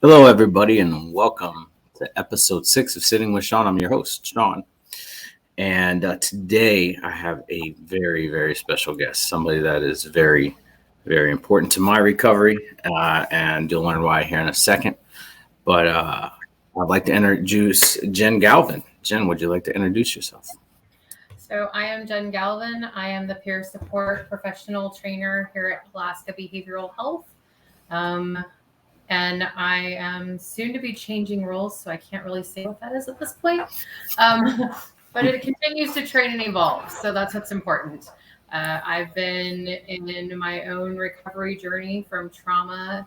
Hello, everybody, and welcome to episode 6 of Sitting with Sean. I'm your host, Sean. And today I have a very, very special guest, somebody that is very, very important to my recovery. And you'll learn why here in a second. But I'd like to introduce Jen Galvan. Jen, would you like to introduce yourself? So I am Jen Galvan. I am the peer support professional trainer here at Alaska Behavioral Health. And I am soon to be changing roles, so I can't really say what that is at this point. But it continues to train and evolve, so that's what's important. I've been in my own recovery journey from trauma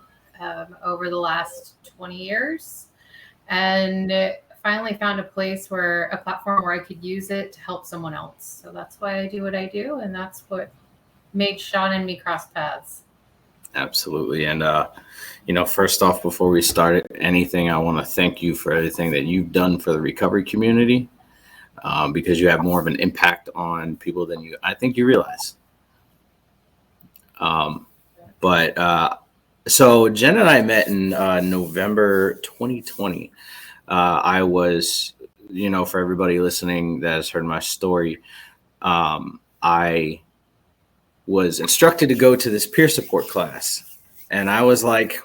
over the last 20 years, and finally found a platform where I could use it to help someone else. So that's why I do what I do, and that's what made Sean and me cross paths. Absolutely. And, first off, before we start anything, I want to thank you for everything that you've done for the recovery community, because you have more of an impact on people than I think you realize. So Jen and I met in November 2020. I was, for everybody listening that has heard my story, I was instructed to go to this peer support class. And I was like,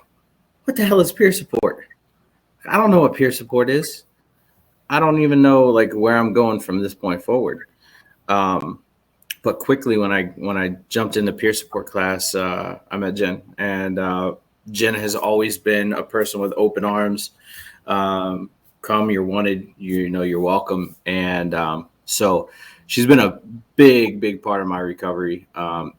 what the hell is peer support? I don't know what peer support is. I don't even know where I'm going from this point forward. But quickly when I jumped into peer support class, I met Jen, and Jen has always been a person with open arms. Come, you're wanted, you're welcome. And so she's been a big part of my recovery.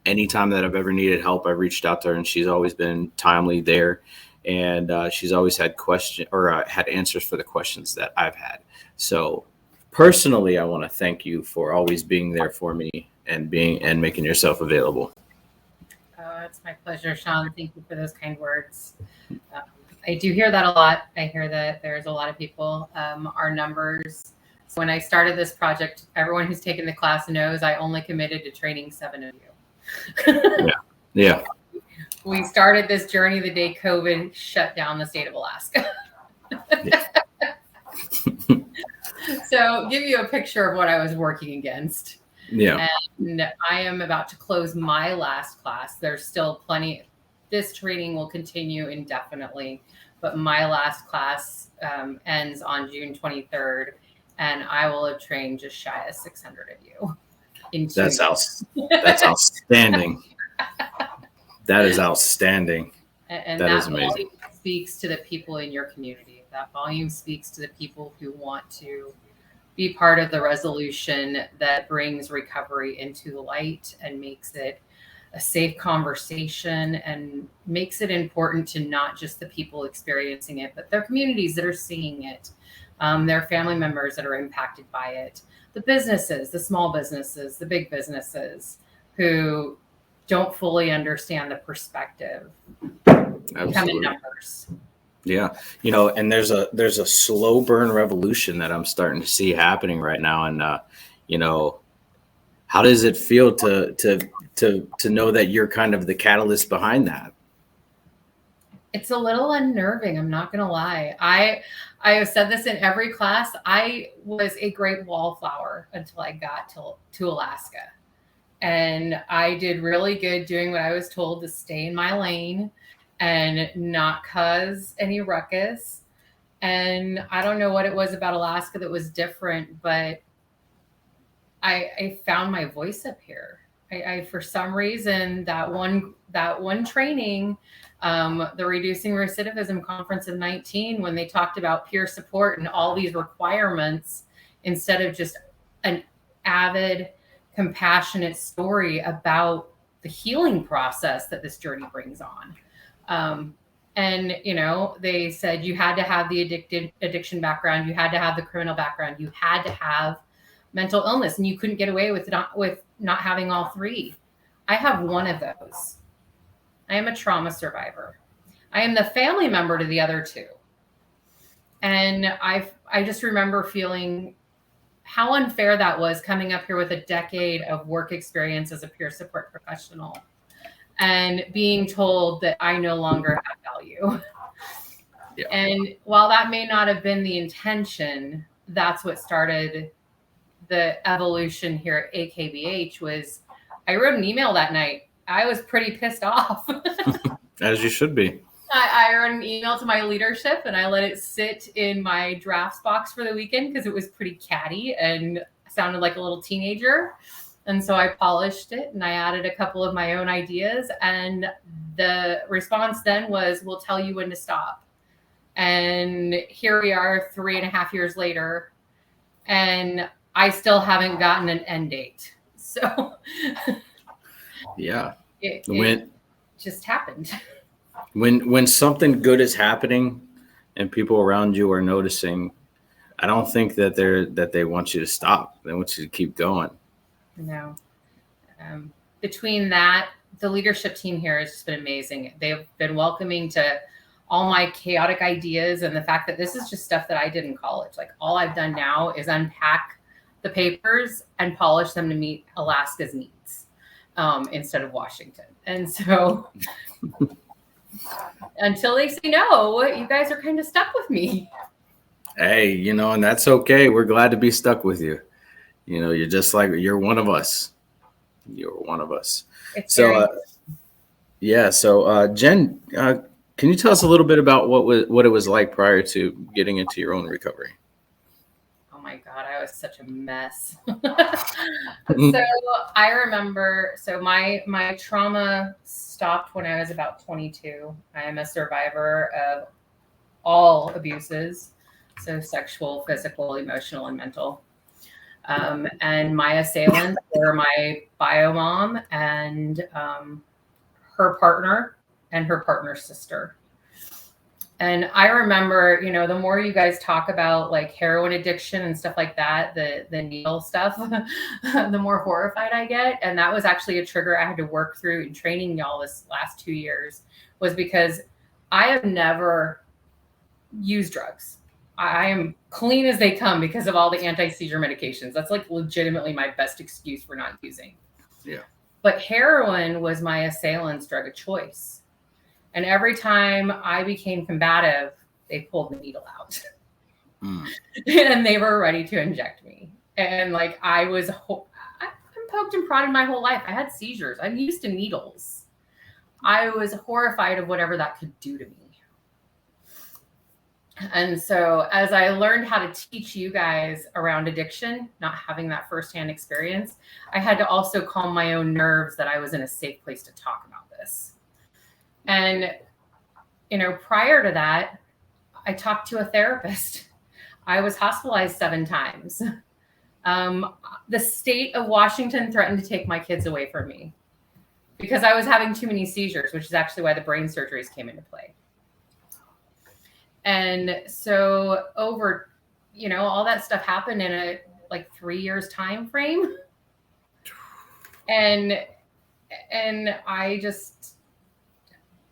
Anytime that I've ever needed help, I've reached out to her, and she's always been timely there. And she's always had had answers for the questions that I've had. So personally, I want to thank you for always being there for me and making yourself available. Oh, it's my pleasure, Sean. Thank you for those kind words. I do hear that a lot. I hear that there's a lot of people. Our numbers. So when I started this project, everyone who's taken the class knows I only committed to training 7 of you. Yeah. We started this journey the day COVID shut down the state of Alaska. So give you a picture of what I was working against. Yeah. And I am about to close my last class. There's still plenty. This training will continue indefinitely, but my last class ends on June 23rd, and I will have trained just shy of 600 of you. That's outstanding. That is outstanding. And that is amazing. Speaks to the people in your community. That volume speaks to the people who want to be part of the resolution that brings recovery into the light and makes it a safe conversation and makes it important to not just the people experiencing it, but their communities that are seeing it, their family members that are impacted by it, the businesses, the small businesses, the big businesses who don't fully understand the perspective. Absolutely. Numbers. Yeah. And there's a slow burn revolution that I'm starting to see happening right now. And, how does it feel to know that you're kind of the catalyst behind that? It's a little unnerving. I'm not going to lie. I have said this in every class. I was a great wallflower until I got to Alaska. And I did really good doing what I was told to stay in my lane and not cause any ruckus. And I don't know what it was about Alaska that was different, but I found my voice up here. I for some reason, that one training, the Reducing Recidivism Conference of 19, when they talked about peer support and all these requirements, instead of just an avid, compassionate story about the healing process that this journey brings on. And, they said you had to have the addiction background. You had to have the criminal background. You had to have mental illness, and you couldn't get away with not having all three. I have one of those. I am a trauma survivor. I am the family member to the other two. And I just remember feeling how unfair that was, coming up here with a decade of work experience as a peer support professional and being told that I no longer have value. And while that may not have been the intention, that's what started the evolution here at AKBH. Was I wrote an email that night. I was pretty pissed off. As you should be. I wrote an email to my leadership and I let it sit in my drafts box for the weekend because it was pretty catty and sounded like a little teenager. And so I polished it and I added a couple of my own ideas. And the response then was, we'll tell you when to stop. And here we are 3.5 years later. And I still haven't gotten an end date. So yeah, it just happened. When something good is happening and people around you are noticing, I don't think that they want you to stop. They want you to keep going. No. Between that, the leadership team here has just been amazing. They've been welcoming to all my chaotic ideas and the fact that this is just stuff that I did in college. Like all I've done now is unpack the papers and polish them to meet Alaska's needs instead of Washington. And so until they say no, you guys are kind of stuck with me. Hey, and that's okay. We're glad to be stuck with you. You're just like, you're one of us. You're one of us. So Jen, can you tell us a little bit about what it was like prior to getting into your own recovery? Oh my God, I was such a mess. So I remember, my trauma stopped when I was about 22. I am a survivor of all abuses, so sexual, physical, emotional, and mental. And my assailants were my bio mom and her partner and her partner's sister. And I remember, the more you guys talk about like heroin addiction and stuff like that, the needle stuff, the more horrified I get. And that was actually a trigger I had to work through in training y'all this last 2 years, was because I have never used drugs. I am clean as they come because of all the anti-seizure medications. That's like legitimately my best excuse for not using. Yeah. But heroin was my assailant's drug of choice. And every time I became combative, they pulled the needle out. And they were ready to inject me. And like I'm poked and prodded my whole life. I had seizures. I'm used to needles. I was horrified of whatever that could do to me. And so as I learned how to teach you guys around addiction, not having that firsthand experience, I had to also calm my own nerves that I was in a safe place to talk about this. And, prior to that, I talked to a therapist. I was hospitalized 7 times. The state of Washington threatened to take my kids away from me because I was having too many seizures, which is actually why the brain surgeries came into play. And so over, all that stuff happened in a 3 years time frame. And I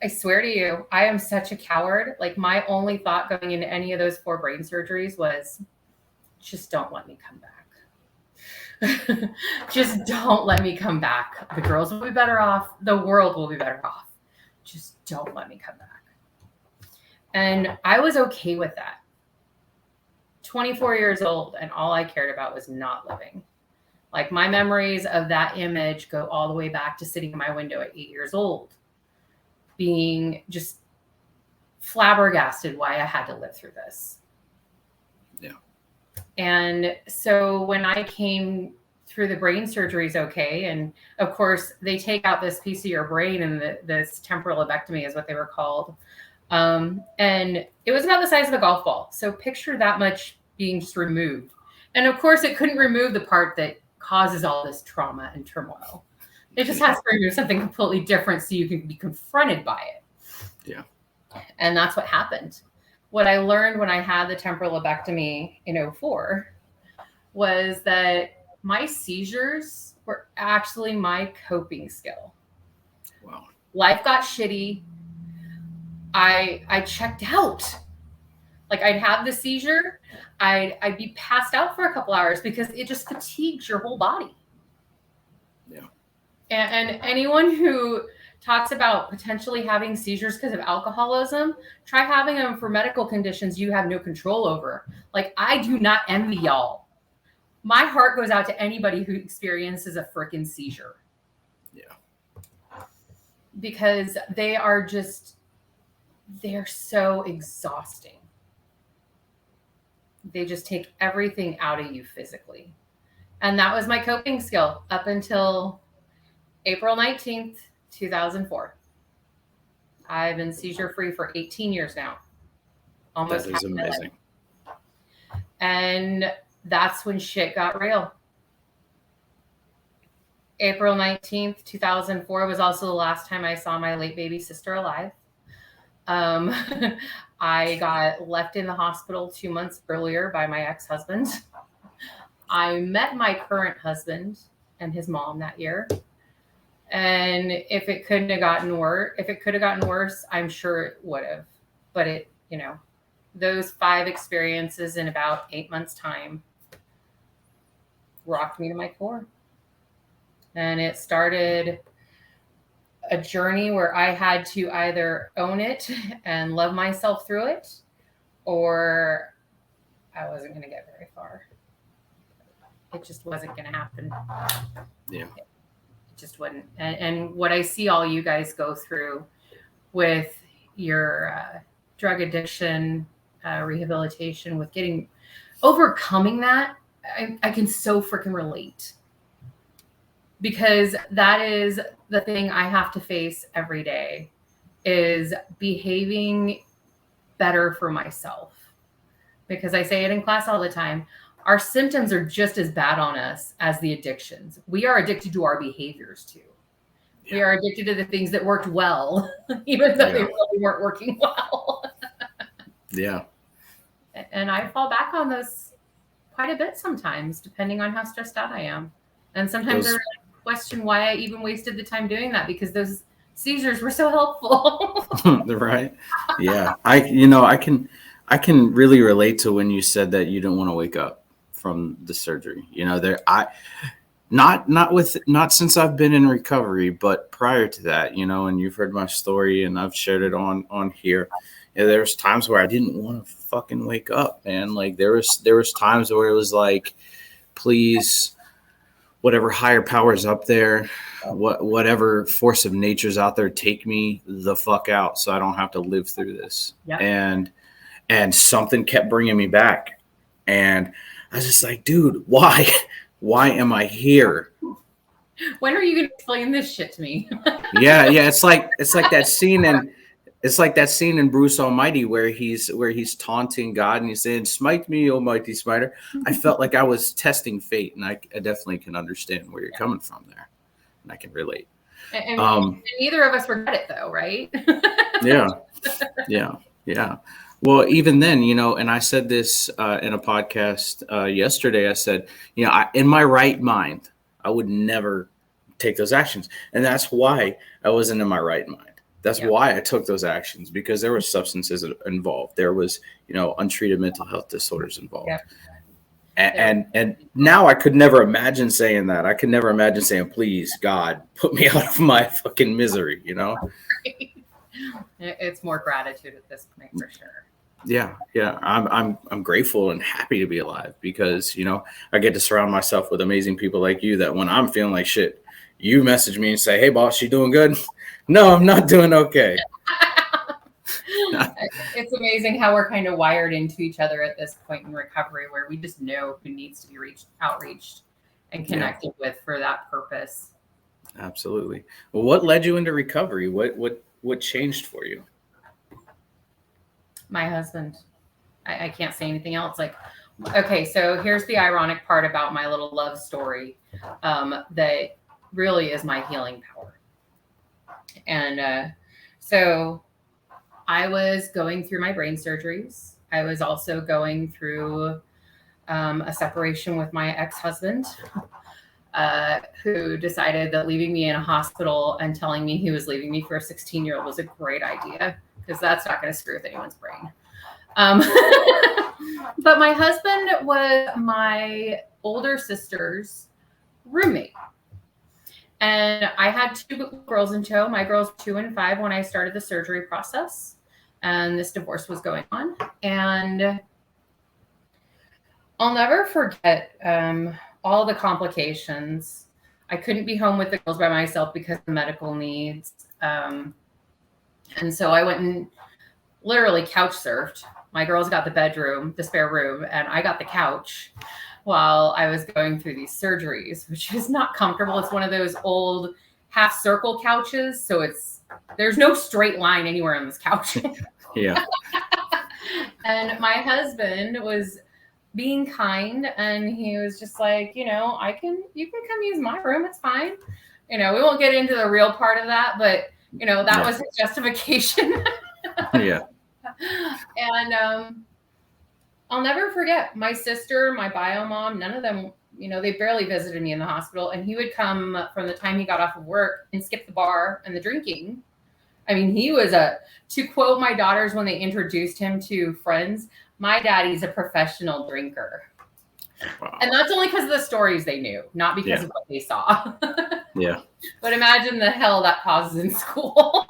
swear to you, I am such a coward. Like my only thought going into any of those 4 brain surgeries was just don't let me come back. Just don't let me come back. The girls will be better off. The world will be better off. Just don't let me come back. And I was okay with that. 24 years old, and all I cared about was not living. Like my memories of that image go all the way back to sitting in my window at 8 years old, being just flabbergasted why I had to live through this. Yeah. And so when I came through the brain surgeries, okay, and of course they take out this piece of your brain, and this temporal lobectomy is what they were called. And it was about the size of a golf ball. So picture that much being just removed. And of course it couldn't remove the part that causes all this trauma and turmoil. It just has to remove something completely different so you can be confronted by it. Yeah. And that's what happened. What I learned when I had the temporal lobectomy in 2004 was that my seizures were actually my coping skill. Wow. Life got shitty. I checked out. Like I'd have the seizure, I'd be passed out for a couple hours because it just fatigues your whole body. Yeah. And anyone who talks about potentially having seizures because of alcoholism. Try having them for medical conditions you have no control over. Like, I do not envy y'all. My heart goes out to anybody who experiences a freaking seizure. Yeah. Because they're so exhausting. They just take everything out of you physically. And that was my coping skill up until April 19th, 2004. I've been seizure free for 18 years now. Almost. That is amazing. And that's when shit got real. April 19th, 2004 was also the last time I saw my late baby sister alive. I got left in the hospital 2 months earlier by my ex-husband. I met my current husband and his mom that year. And if it could have gotten worse, I'm sure it would have. But it, those 5 experiences in about 8 months' time rocked me to my core. And it started a journey where I had to either own it and love myself through it, or I wasn't going to get very far. It just wasn't going to happen. Yeah. It just wouldn't. And what I see all you guys go through with your drug addiction, rehabilitation, with overcoming that, I can so freaking relate. Because that is the thing I have to face every day, is behaving better for myself. Because I say it in class all the time, our symptoms are just as bad on us as the addictions. We are addicted to our behaviors too. Yeah. We are addicted to the things that worked well, even though they really weren't working well. Yeah. And I fall back on those quite a bit sometimes, depending on how stressed out I am. And sometimes I really question why I even wasted the time doing that, because those seizures were so helpful. Right. Yeah. I can really relate to when you said that you didn't want to wake up from the surgery. Not since I've been in recovery, but prior to that, and you've heard my story and I've shared it on here. There was times where I didn't want to fucking wake up, man. Like there was times where it was like, please, whatever higher powers up there, whatever force of nature's out there, take me the fuck out so I don't have to live through this. Yep. And something kept bringing me back. And I was just like, dude, why am I here? When are you going to explain this shit to me? Yeah. It's like that scene in Bruce Almighty where he's taunting God and he's saying, "Smite me, almighty smiter." I felt like I was testing fate, and I definitely can understand where you're coming from there, and I can relate. And neither of us regret it, though, right? Yeah. Well, even then, and I said this in a podcast yesterday. I said, in my right mind, I would never take those actions, and that's why I wasn't in my right mind. That's why I took those actions, because there were substances involved. There was, untreated mental health disorders involved. Yeah. And now I could never imagine saying that. I could never imagine saying, "Please, God, put me out of my fucking misery," It's more gratitude at this point, for sure. Yeah. I'm grateful and happy to be alive, because, I get to surround myself with amazing people like you, that when I'm feeling like shit, you message me and say, "Hey boss, you doing good?" No, I'm not doing okay. It's amazing how we're kind of wired into each other at this point in recovery, where we just know who needs to be outreached and connected with for that purpose. Absolutely. Well, what led you into recovery? What changed for you? My husband. I can't say anything else. Okay, so here's the ironic part about my little love story, that really is my healing power. And so I was going through my brain surgeries. I was also going through a separation with my ex-husband, who decided that leaving me in a hospital and telling me he was leaving me for a 16-year-old was a great idea, because that's not going to screw with anyone's brain. But my husband was my older sister's roommate. And I had 2 girls in tow. My girls 2 and 5 when I started the surgery process, and this divorce was going on. And I'll never forget all the complications. I couldn't be home with the girls by myself because of medical needs. And so I went and literally couch surfed. My girls got the bedroom, the spare room, and I got the couch while I was going through these surgeries, which is not comfortable. It's one of those old half circle couches. So there's no straight line anywhere on this couch. Yeah. And my husband was being kind, and he was just like, you know, you can come use my room. It's fine. You know, we won't get into the real part of that, but you know, that was his justification. Yeah. And I'll never forget my sister, my bio mom, none of them, you know, they barely visited me in the hospital. And he would come from the time he got off of work and skip the bar and the drinking. I mean, he was to quote my daughters when they introduced him to friends, my daddy's a professional drinker. Wow. And that's only because of the stories they knew, not because of what they saw. Yeah. But imagine the hell that causes in school.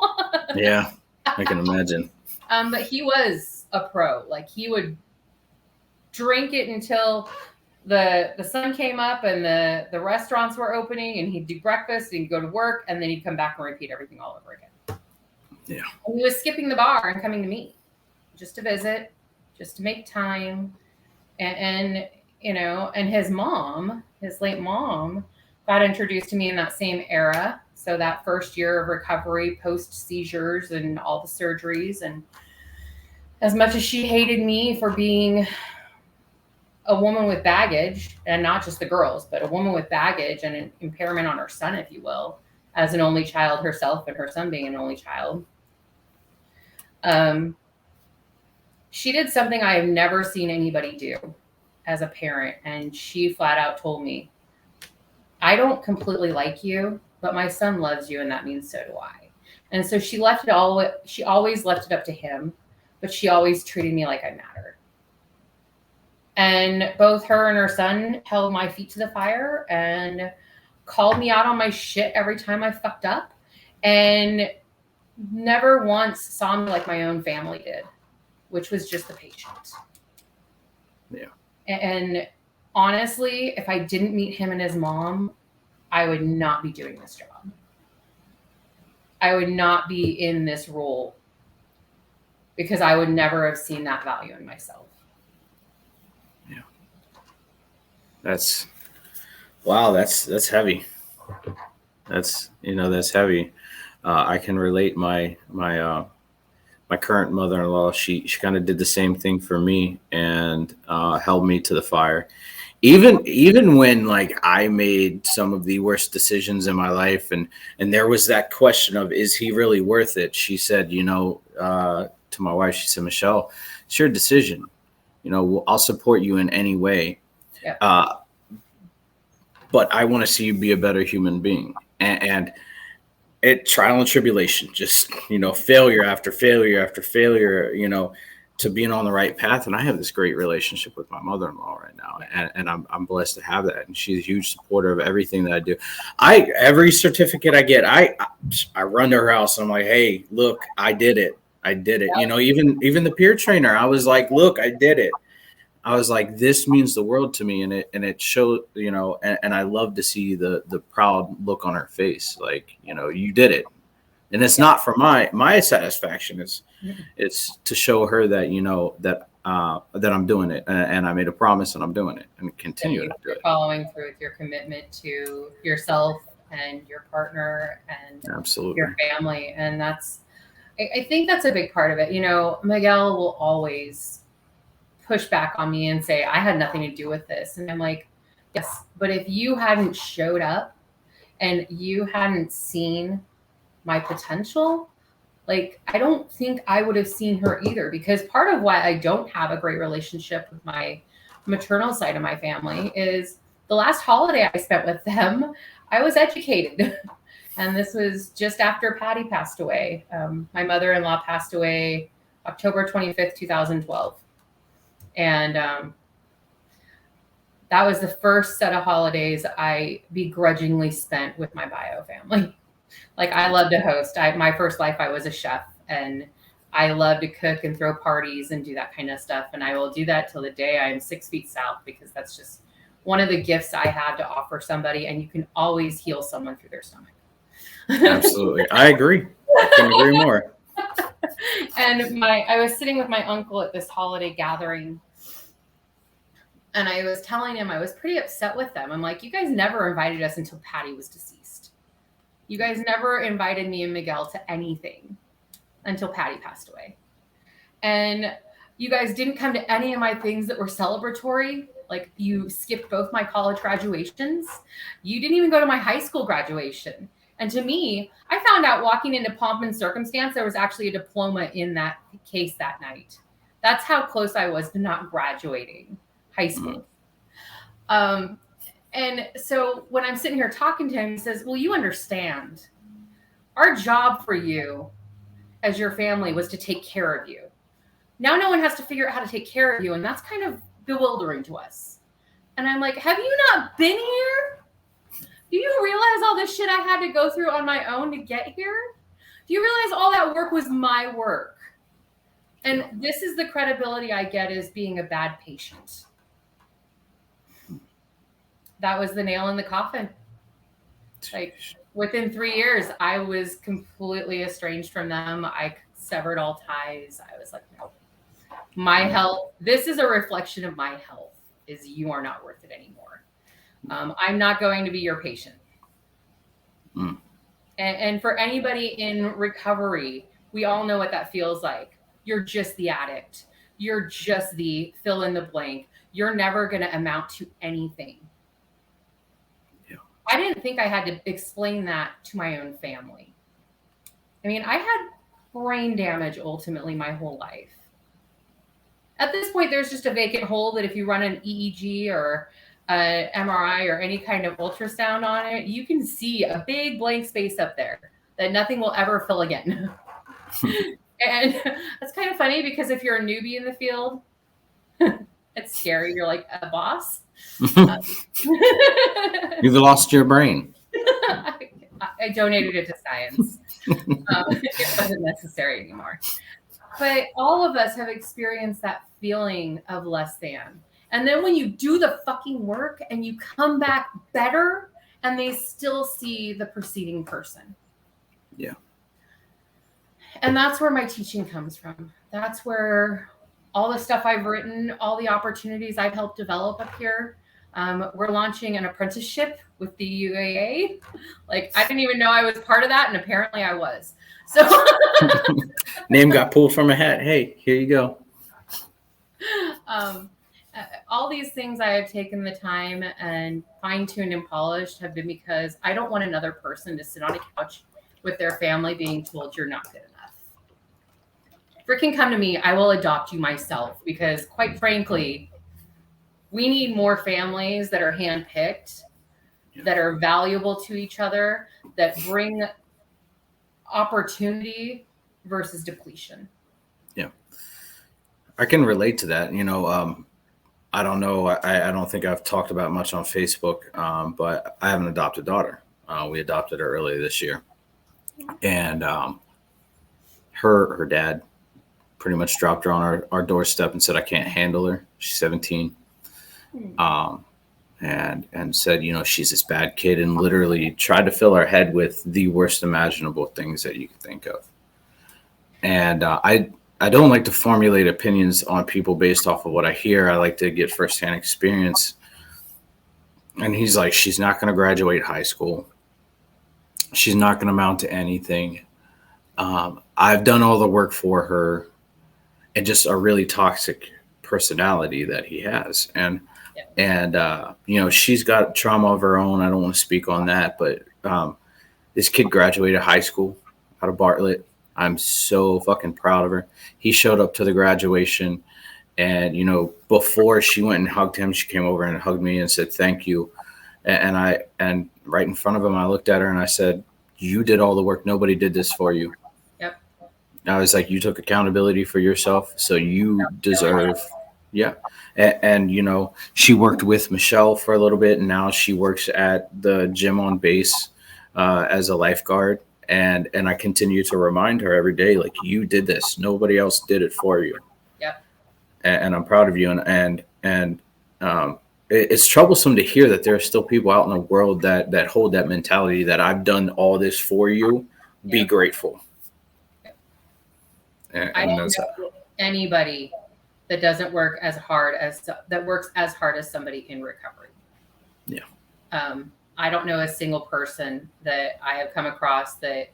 Yeah, I can imagine. But he was a pro. Like, he would drink it until the sun came up and the restaurants were opening, and he'd do breakfast and he'd go to work, and then he'd come back and repeat everything all over again. Yeah. And he was skipping the bar and coming to me just to visit, just to make time. And you know, and his mom, his late mom, got introduced to me in that same era. So that first year of recovery, post seizures and all the surgeries. And as much as she hated me for being a woman with baggage, and not just the girls, but a woman with baggage and an impairment on her son, if you will, as an only child herself, and her son being an only child, she did something I have never seen anybody do as a parent. And she flat out told me, I don't completely like you, but my son loves you, and that means so do I. And so she always left it up to him, but she always treated me like I mattered. And both her and her son held my feet to the fire and called me out on my shit every time I fucked up, and never once saw me like my own family did, which was just the patient. Yeah. And honestly, if I didn't meet him and his mom, I would not be doing this job. I would not be in this role, because I would never have seen that value in myself. Yeah. That's heavy. That's heavy. I can relate. My current mother-in-law, she kind of did the same thing for me, and held me to the fire. Even when, like, I made some of the worst decisions in my life, and there was that question of, is he really worth it? She said, to my wife, she said, Michelle, it's your decision. I'll support you in any way. Yeah. But I want to see you be a better human being. And trial and tribulation, just, failure after failure after failure, to being on the right path. And I have this great relationship with my mother-in-law right now, and I'm blessed to have that. And she's a huge supporter of everything that I do. Every certificate I get, I run to her house and I'm like, hey, look, I did it. Yeah. Even the peer trainer, I was like, look, I did it. I was like, this means the world to me. And it showed, and I love to see the proud look on her face. Like, you did it. And it's not for my satisfaction. It's to show her that, that I'm doing it, and I made a promise, and I'm doing it, and continue to do it. Following through with your commitment to yourself and your partner and absolutely your family. And I think that's a big part of it. Miguel will always push back on me and say, I had nothing to do with this. And I'm like, yes, but if you hadn't showed up and you hadn't seen my potential, like, I don't think I would have seen her either. Because part of why I don't have a great relationship with my maternal side of my family is the last holiday I spent with them, I was educated. And this was just after Patty passed away. My mother-in-law passed away October 25th, 2012. And that was the first set of holidays I begrudgingly spent with my bio family. Like, I love to host. My first life, I was a chef, and I love to cook and throw parties and do that kind of stuff. And I will do that till the day I am 6 feet south, because that's just one of the gifts I have to offer somebody. And you can always heal someone through their stomach. Absolutely. I agree. I couldn't agree more. And I was sitting with my uncle at this holiday gathering, and I was telling him I was pretty upset with them. I'm like, you guys never invited us until Patty was deceased. You guys never invited me and Miguel to anything until Patty passed away. And you guys didn't come to any of my things that were celebratory. Like, you skipped both my college graduations. You didn't even go to my high school graduation. And to me, I found out walking into pomp and circumstance, there was actually a diploma in that case that night. That's how close I was to not graduating high school. And so when I'm sitting here talking to him, he says, well, you understand. Our job for you as your family was to take care of you. Now no one has to figure out how to take care of you, and that's kind of bewildering to us. And I'm like, have you not been here? Do you realize all this shit I had to go through on my own to get here? Do you realize all that work was my work? And this is the credibility I get as being a bad patient. That was the nail in the coffin. Like, within 3 years, I was completely estranged from them. I severed all ties. I was like, no. My health, this is a reflection of my health, is you are not worth it anymore. I'm not going to be your patient. And for anybody in recovery, we all know what that feels like. You're just the addict. You're just the fill in the blank. You're never going to amount to anything. Yeah. I didn't think I had to explain that to my own family. I mean, I had brain damage ultimately my whole life. At this point, there's just a vacant hole that if you run an EEG or an MRI or any kind of ultrasound on it, you can see a big blank space up there that nothing will ever fill again. And that's kind of funny, because if you're a newbie in the field, it's scary. You're like, a boss? You've lost your brain. I donated it to science. It wasn't necessary anymore. But all of us have experienced that feeling of less than. And then when you do the fucking work and you come back better, and they still see the preceding person. Yeah. And that's where my teaching comes from. That's where all the stuff I've written, all the opportunities I've helped develop up here. We're launching an apprenticeship with the UAA. Like, I didn't even know I was part of that, and apparently I was. So name got pulled from a hat. Hey, here you go. All these things I have taken the time and fine-tuned and polished have been because I don't want another person to sit on a couch with their family being told you're not good enough. Freaking come to me. I will adopt you myself, because quite frankly, we need more families that are handpicked, that are valuable to each other, that bring opportunity versus depletion. Yeah. I can relate to that. You know, I don't know. I don't think I've talked about much on Facebook, but I have an adopted daughter. We adopted her earlier this year. And her dad pretty much dropped her on our doorstep and said, I can't handle her. She's 17. And said, you know, she's this bad kid, and literally tried to fill our head with the worst imaginable things that you could think of. And I don't like to formulate opinions on people based off of what I hear. I like to get firsthand experience. And he's like, she's not going to graduate high school. She's not going to amount to anything. I've done all the work for her, and just a really toxic personality that he has. And you know, she's got trauma of her own. I don't want to speak on that, but this kid graduated high school out of Bartlett. I'm so fucking proud of her. He showed up to the graduation, and, you know, before she went and hugged him, she came over and hugged me and said, thank you. And right in front of him, I looked at her and I said, you did all the work. Nobody did this for you. Yep. I was like, you took accountability for yourself, so you deserve Yeah. And, you know, she worked with Michelle for a little bit, and now she works at the gym on base as a lifeguard. And I continue to remind her every day, like, you did this. Nobody else did it for you. Yep. And I'm proud of you. And it's troublesome to hear that there are still people out in the world that hold that mentality that I've done all this for you. Be Yep. grateful. Yep. I And don't that's know anybody that doesn't work as hard as that works as hard as somebody in recovery. yeah. I don't know a single person that I have come across that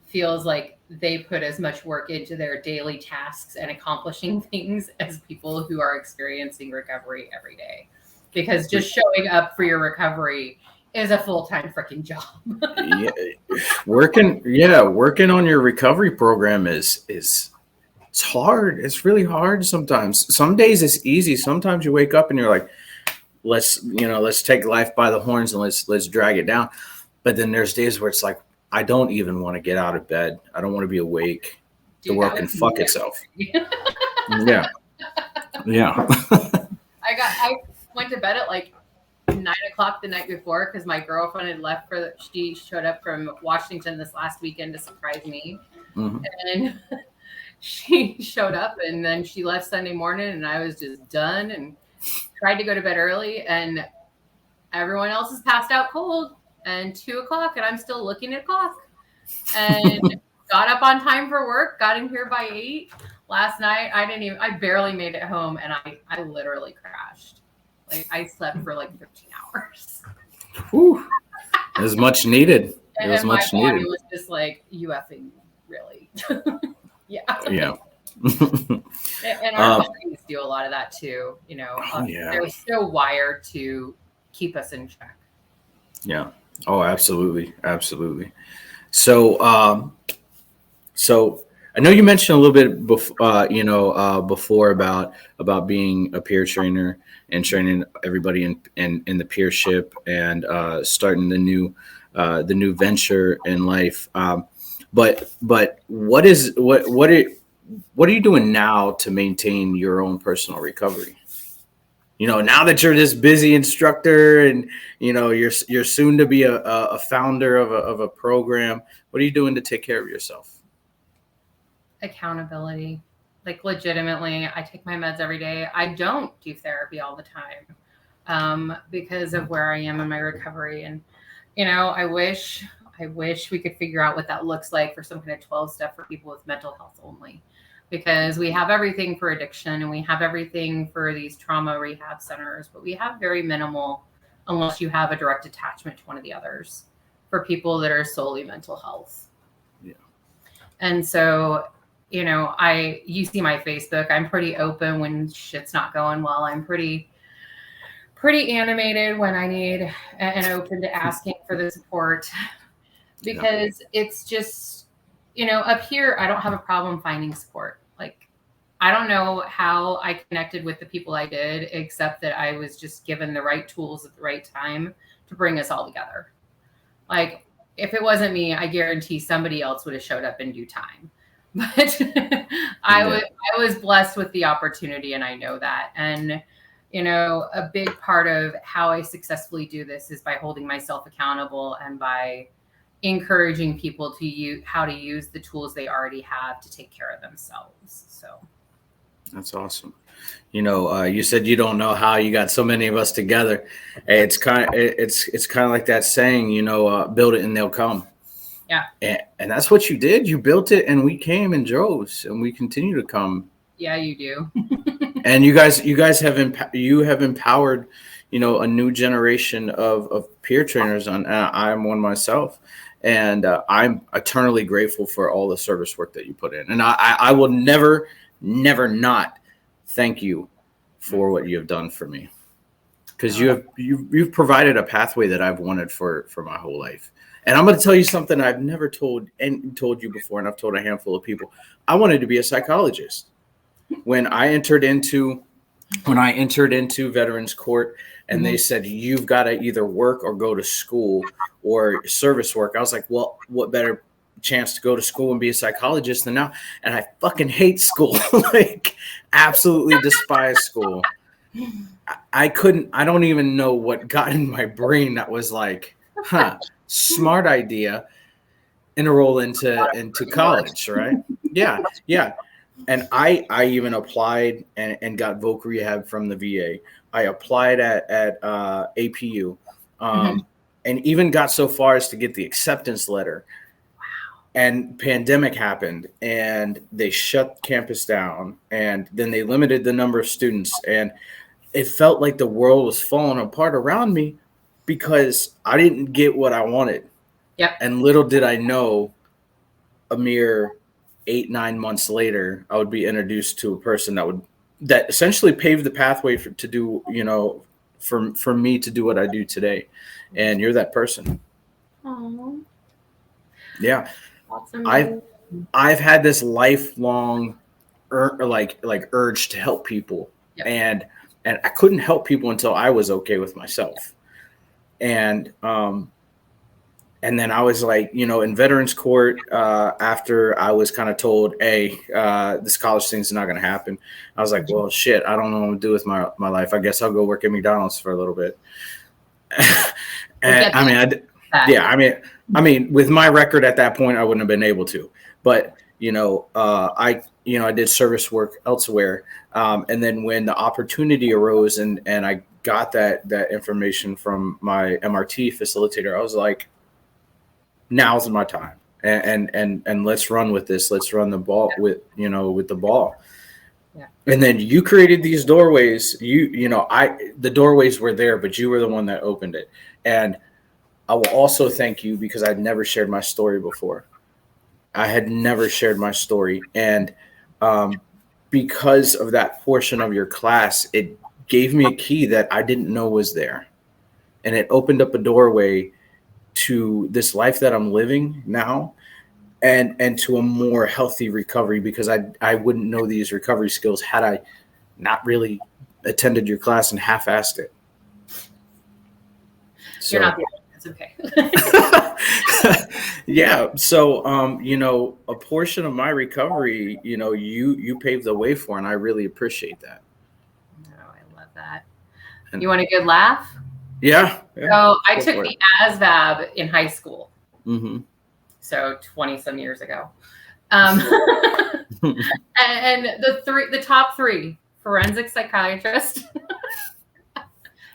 feels like they put as much work into their daily tasks and accomplishing things as people who are experiencing recovery every day. Because just showing up for your recovery is a full-time freaking job. Yeah, working on your recovery program is it's hard. It's really hard sometimes. Some days it's easy. Sometimes you wake up and you're like, let's take life by the horns and let's drag it down. But then there's days where it's like, I don't even want to get out of bed. I don't want to be awake. The Dude, world that can was fuck me. itself. Yeah. Yeah. I went to bed at like 9 o'clock the night before because my girlfriend had left she showed up from Washington this last weekend to surprise me. Mhm. And she showed up and then she left Sunday morning and I was just done and tried to go to bed early and everyone else is passed out cold and 2 o'clock and I'm still looking at clock and got up on time for work, got in here by 8. Last night I barely made it home and I literally crashed. Like I slept for like 13 hours. Whew. It was much needed. It was And my much body needed. was just like, you effing really. Yeah. Yeah. And our bodies do a lot of that too. You know, Yeah. they're so wired to keep us in check. Yeah. Oh, absolutely. Absolutely. So, so I know you mentioned a little bit before about being a peer trainer and training everybody in the peership and starting the new venture in life. But what are you doing now to maintain your own personal recovery? You know, now that you're this busy instructor and you're soon to be a founder of a program, what are you doing to take care of yourself? Accountability. Like legitimately, I take my meds every day. I don't do therapy all the time because of where I am in my recovery. And I wish we could figure out what that looks like for some kind of 12 step for people with mental health only. Because we have everything for addiction and we have everything for these trauma rehab centers, but we have very minimal unless you have a direct attachment to one of the others for people that are solely mental health. Yeah. And so, you see my Facebook. I'm pretty open when shit's not going well. I'm pretty animated when I need and open to asking for the support because it's just, up here, I don't have a problem finding support. Like, I don't know how I connected with the people I did, except that I was just given the right tools at the right time to bring us all together. Like, if it wasn't me, I guarantee somebody else would have showed up in due time. But I was blessed with the opportunity, and I know that. And a big part of how I successfully do this is by holding myself accountable and by encouraging people to use how to use the tools they already have to take care of themselves. So That's awesome. You said you don't know how you got so many of us together. It's kind of like that saying, build it and they'll come. yeah, And that's what you did. You built it, and we came in droves, and we continue to come. yeah, you do. And you guys have empowered, a new generation of peer trainers. And I'm one myself, and I'm eternally grateful for all the service work that you put in. And I will never not thank you for what you have done for me, because you've provided a pathway that I've wanted for my whole life. And I'm going to tell you something I've never told you before, and I've told a handful of people. I wanted to be a psychologist. When I entered into Veterans Court, and they said you've got to either work or go to school or service work, I was like, well, what better chance to go to school and be a psychologist, and I fucking hate school. Like, absolutely despise school. I don't even know what got in my brain that was like, smart idea, enroll into college, right? Yeah, yeah. And I even applied and got voc rehab from the VA. I applied at APU, and even got so far as to get the acceptance letter. And pandemic happened, and they shut campus down, and then they limited the number of students, and it felt like the world was falling apart around me because I didn't get what I wanted. Yep. And little did I know, a mere 8-9 months later, I would be introduced to a person that essentially paved the pathway to do, for me to do what I do today. And you're that person. Aww. Yeah. Awesome. I've had this lifelong urge to help people. Yep. And I couldn't help people until I was okay with myself. And then I was like, in Veterans Court, after I was kind of told, hey, this college thing's not going to happen. I was like, well, shit, I don't know what to do with my life. I guess I'll go work at McDonald's for a little bit. And I mean, with my record at that point, I wouldn't have been able to. But I did service work elsewhere, and then when the opportunity arose, and I got that information from my MRT facilitator, I was like, now's my time, and let's run with this. Let's run the ball with the ball. Yeah. And then you created these doorways. The doorways were there, but you were the one that opened it. And I will also thank you because I'd never shared my story before. I had never shared my story. And because of that portion of your class, it gave me a key that I didn't know was there. And it opened up a doorway to this life that I'm living now, and to a more healthy recovery, because I wouldn't know these recovery skills had I not really attended your class and half-assed it. So, you're not the it's okay. Yeah. So, a portion of my recovery, you paved the way for, and I really appreciate that. Oh, I love that. You want a good laugh? Yeah. So I took the ASVAB in high school. Mm-hmm. So 20 some years ago. And the top three: forensic psychiatrist.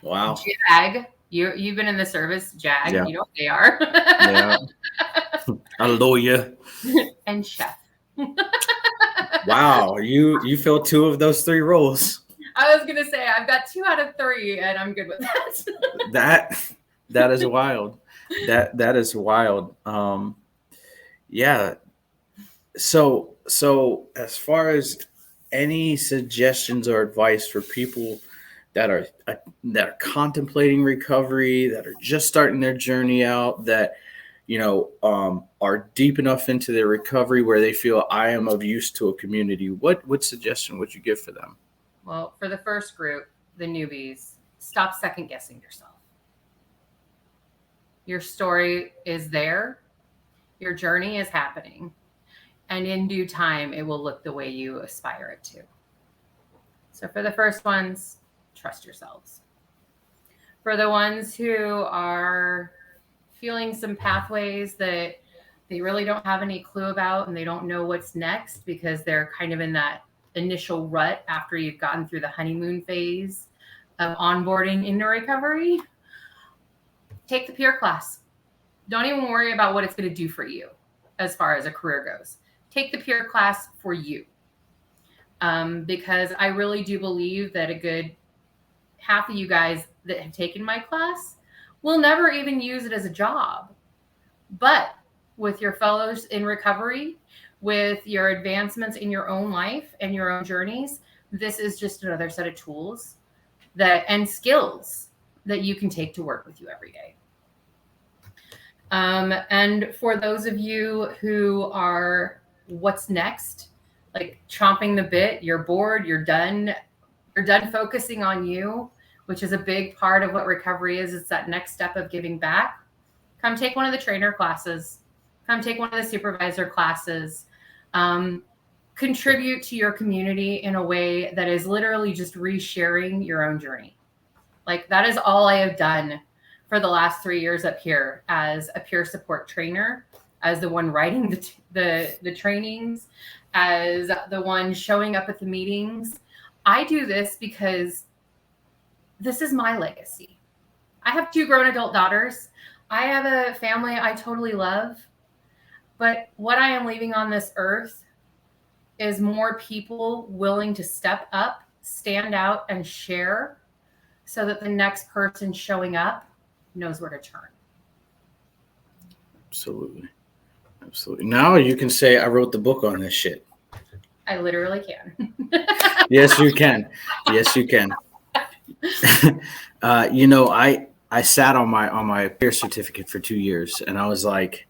Wow. JAG. You've been in the service, JAG. Yeah. You know what they are. Yeah. A lawyer. And chef. Wow. You fill two of those three roles. I was gonna say I've got 2 out of 3, and I'm good with that. That is wild. That is wild. Yeah. So as far as any suggestions or advice for people that are contemplating recovery, that are just starting their journey out, that are deep enough into their recovery where they feel I am of use to a community, what suggestion would you give for them? Well, for the first group, the newbies, stop second guessing yourself. Your story is there. Your journey is happening. And in due time, it will look the way you aspire it to. So for the first ones, trust yourselves. For the ones who are feeling some pathways that they really don't have any clue about, and they don't know what's next because they're kind of in that initial rut after you've gotten through the honeymoon phase of onboarding into recovery, take the peer class. Don't even worry about what it's going to do for you as far as a career goes. Take the peer class for you. Because I really do believe that a good half of you guys that have taken my class will never even use it as a job. But with your fellows in recovery, with your advancements in your own life and your own journeys, this is just another set of tools and skills that you can take to work with you every day. And for those of you who are what's next, like chomping the bit, you're bored, you're done focusing on you, which is a big part of what recovery is. It's that next step of giving back. Come take one of the trainer classes. come take one of the supervisor classes, contribute to your community in a way that is literally just resharing your own journey. Like that is all I have done for the last 3 years up here as a peer support trainer, as the one writing the trainings, as the one showing up at the meetings. I do this because this is my legacy. I have 2 grown adult daughters. I have a family I totally love. But what I am leaving on this earth is more people willing to step up, stand out, and share so that the next person showing up knows where to turn. Absolutely. Absolutely. Now you can say, I wrote the book on this shit. I literally can. Yes, you can. Yes, you can. I sat on my peer certificate for 2 years, and I was like,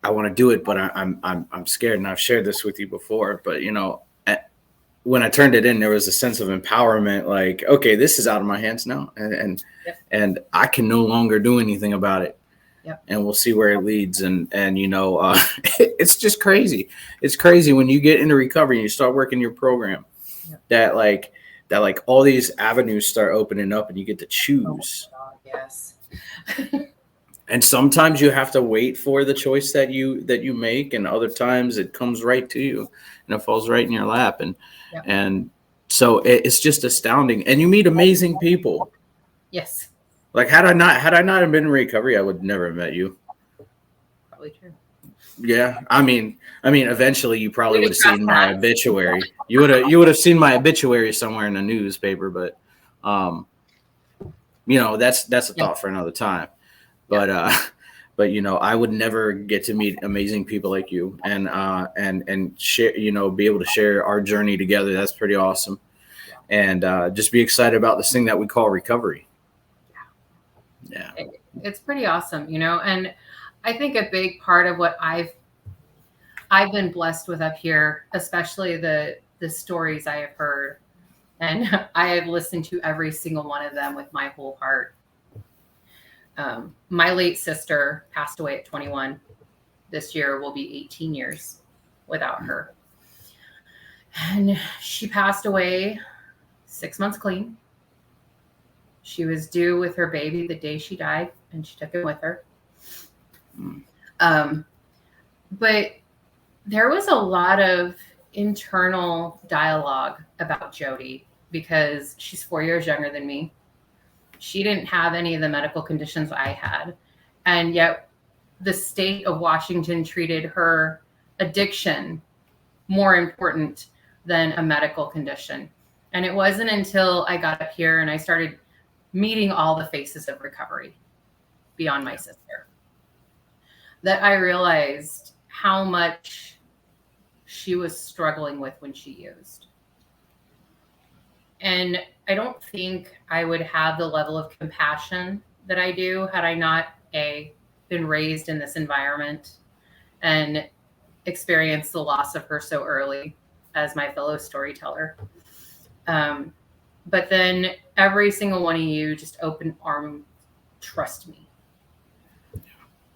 I want to do it, but I'm scared. And I've shared this with you before, but when I turned it in, there was a sense of empowerment. Like, okay, this is out of my hands now, and I can no longer do anything about it. Yep. And we'll see where it leads. And it's just crazy. It's crazy when you get into recovery and you start working your program. Yep. that all these avenues start opening up and you get to choose. Oh my God, yes. And sometimes you have to wait for the choice that you make, and other times it comes right to you and it falls right in your lap. And so it's just astounding. And you meet amazing people. Yes. Like had I not have been in recovery, I would never have met you. Probably true. Yeah. I mean, eventually you probably would have seen my obituary. You would have seen my obituary somewhere in the newspaper, but that's a thought for another time. But I would never get to meet amazing people like you and share, be able to share our journey together. That's pretty awesome. And just be excited about this thing that we call recovery. Yeah. It's pretty awesome, and I think a big part of what I've been blessed with up here, especially the stories I have heard, and I have listened to every single one of them with my whole heart. My late sister passed away at 21. This year will be 18 years without her. And she passed away 6 months clean. She was due with her baby the day she died, and she took him with her. But there was a lot of internal dialogue about Jody because she's 4 years younger than me. She didn't have any of the medical conditions I had. And yet the state of Washington treated her addiction more important than a medical condition. And it wasn't until I got up here and I started meeting all the faces of recovery beyond my sister that I realized how much she was struggling with when she used. And I don't think I would have the level of compassion that I do had I not been raised in this environment and experienced the loss of her so early as my fellow storyteller. But then every single one of you just open arm, trust me,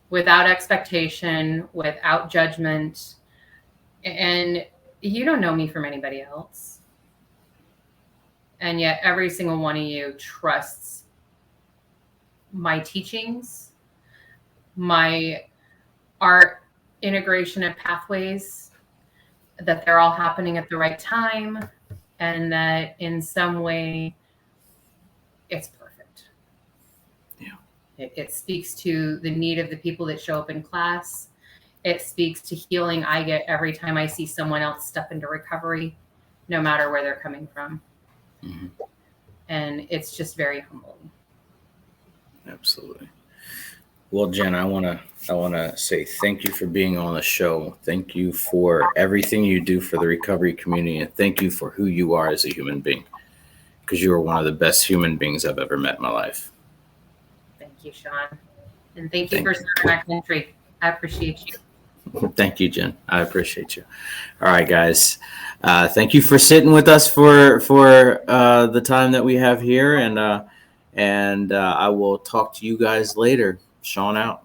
without expectation, without judgment. And you don't know me from anybody else. And yet every single one of you trusts my teachings, our integration of pathways, that they're all happening at the right time, and that in some way it's perfect. Yeah. It speaks to the need of the people that show up in class. It speaks to healing I get every time I see someone else step into recovery, no matter where they're coming from. Mm-hmm. And it's just very humbling. Absolutely. Well, Jen, I want to say thank you for being on the show. Thank you for everything you do for the recovery community, and thank you for who you are as a human being, because you are one of the best human beings I've ever met in my life. Thank you, Sean. And thank you for serving our country. I appreciate you. Thank you, Jen. I appreciate you. All right, guys. Thank you for sitting with us for the time that we have here, and I will talk to you guys later. Sean out.